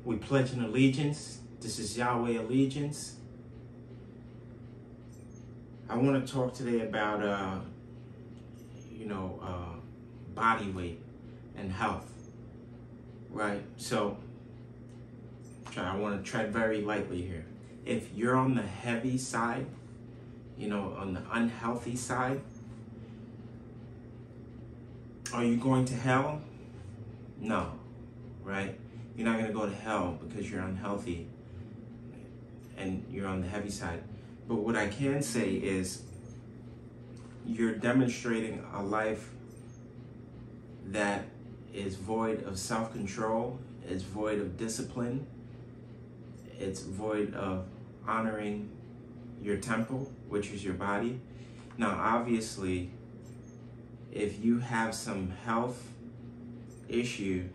We pledge an allegiance. This is Yahweh Allegiance. I want to talk today about, body weight and health, right? So I want to tread very lightly here. If you're on the heavy side, on the unhealthy side, are you going to hell? No, right? You're not going to go to hell because you're unhealthy and you're on the heavy side. But what I can say is you're demonstrating a life that is void of self-control, it's void of discipline, it's void of honoring your temple, which is your body. Now, obviously, if you have some health issue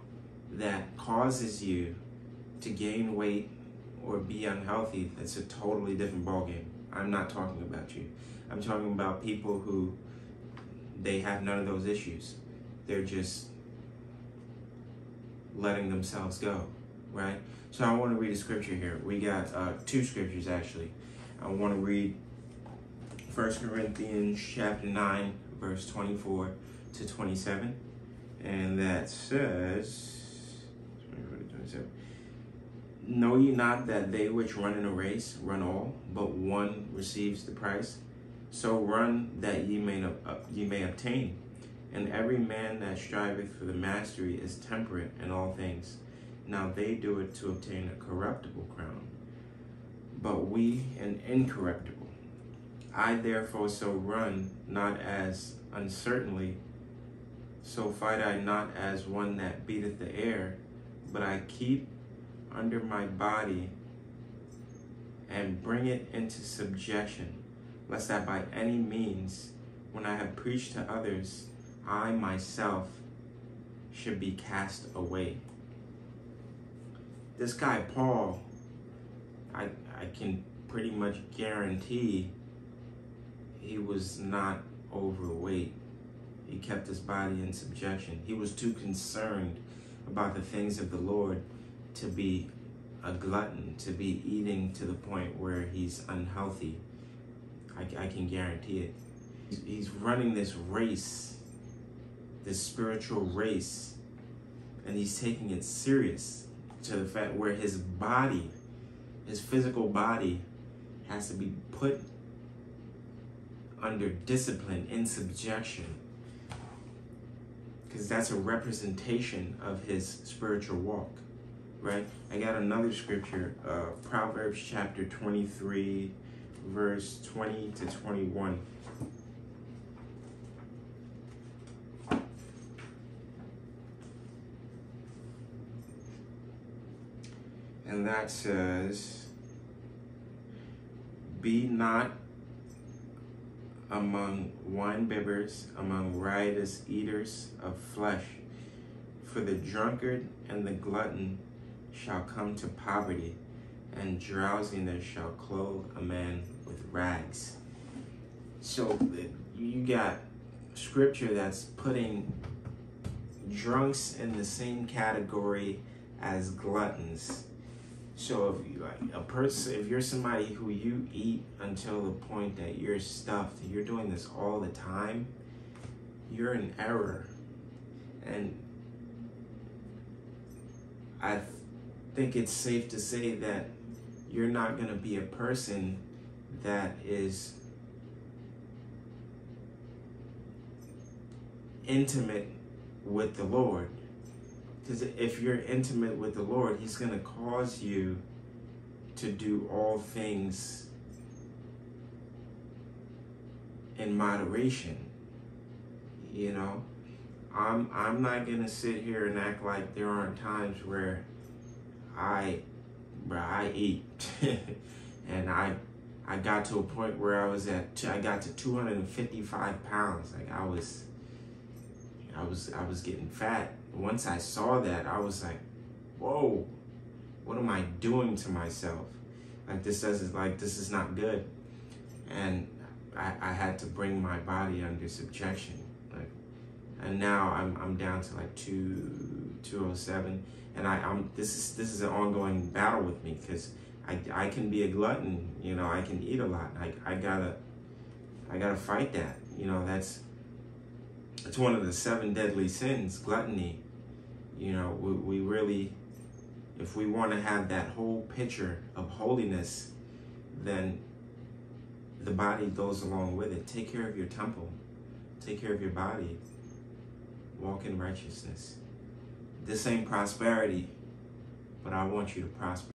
that causes you to gain weight or be unhealthy, that's a totally different ballgame. I'm not talking about you. I'm talking about people who they have none of those issues. They're just letting themselves go, right? So I want to read a scripture here. We got two scriptures actually. I want to read 1 Corinthians chapter 9, verse 24 to 27. And that says, 24 to 27. Know ye not that they which run in a race run all, but one receives the prize? So run that ye may obtain. And every man that striveth for the mastery is temperate in all things. Now they do it to obtain a corruptible crown, but we an incorruptible. I therefore so run, not as uncertainly, so fight I not as one that beateth the air, but I keep under my body and bring it into subjection, lest that by any means, when I have preached to others, I myself should be cast away. This guy, Paul, I can pretty much guarantee he was not overweight. He kept his body in subjection. He was too concerned about the things of the Lord to be a glutton, to be eating to the point where he's unhealthy. I can guarantee it. He's running this race, this spiritual race, and he's taking it serious to the fact where his body, his physical body, has to be put under discipline, in subjection, because that's a representation of his spiritual walk, right? I got another scripture, Proverbs chapter 23, verse 20 to 21. And that says, be not among winebibbers, among riotous eaters of flesh, for the drunkard and the glutton shall come to poverty, and drowsiness shall clothe a man with rags. So you got scripture that's putting drunks in the same category as gluttons. So if you're somebody who you eat until the point that you're stuffed, you're doing this all the time, you're in error. And I think it's safe to say that you're not going to be a person that is intimate with the Lord. Because if you're intimate with the Lord, he's going to cause you to do all things in moderation. I'm not going to sit here and act like there aren't times where I eat. And I got to a point where I got to 255 pounds. Like I was getting fat. Once I saw that, I was like, whoa, what am I doing to myself? This is not good. And I had to bring my body under subjection. And now I'm down to like 2:07, and this is an ongoing battle with me, because I can be a glutton. You know, I can eat a lot. I gotta fight that. You know, it's one of the 7 deadly sins, gluttony. You know, we really, if we want to have that whole picture of holiness, then the body goes along with it. Take care of your temple. Take care of your body. Walk in righteousness. This ain't prosperity, but I want you to prosper.